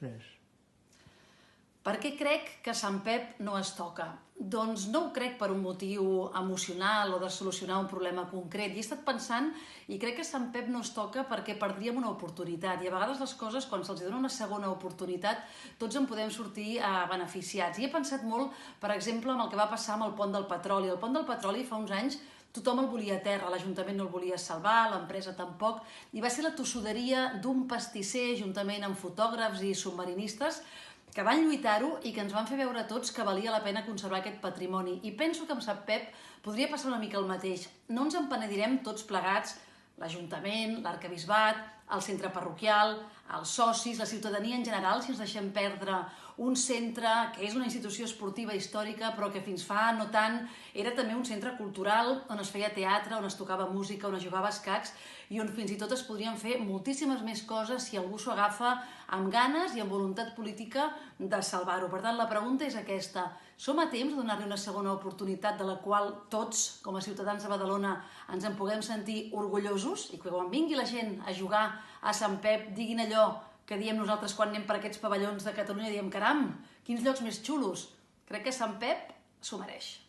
Res. Per què crec que Sant Pep no es toca? Doncs no ho crec per un motiu emocional o de solucionar un problema concret. I he estat pensant i crec que Sant Pep no es toca perquè perdríem una oportunitat. I a vegades les coses, quan se'ls dona una segona oportunitat, tots en podem sortir beneficiats. I he pensat molt, per exemple, amb el que va passar amb el pont del petroli. El pont del petroli fa uns anys tothom el volia a terra, l'Ajuntament no el volia salvar, l'empresa tampoc, i va ser la tossuderia d'un pastisser, juntament amb fotògrafs i submarinistes, que van lluitar-ho i que ens van fer veure tots que valia la pena conservar aquest patrimoni. I penso que amb Sant Pep podria passar una mica el mateix. No ens en penedirem tots plegats, l'Ajuntament, l'Arquebisbat, el centre parroquial, els socis, la ciutadania en general, si ens deixem perdre un centre que és una institució esportiva històrica però que fins fa no tant era també un centre cultural on es feia teatre, on es tocava música, on es jugava a escacs i on fins i tot es podrien fer moltíssimes més coses si algú s'ho agafa amb ganes i amb voluntat política de salvar-ho. Per tant, la pregunta és aquesta. Som a temps de donar-li una segona oportunitat de la qual tots, com a ciutadans de Badalona, ens en puguem sentir orgullosos i que quan vingui la gent a jugar a Sant Pep diguin allò que diem nosaltres quan anem per aquests pavellons de Catalunya i diem caram, quins llocs més xulos. Crec que Sant Pep s'ho mereix.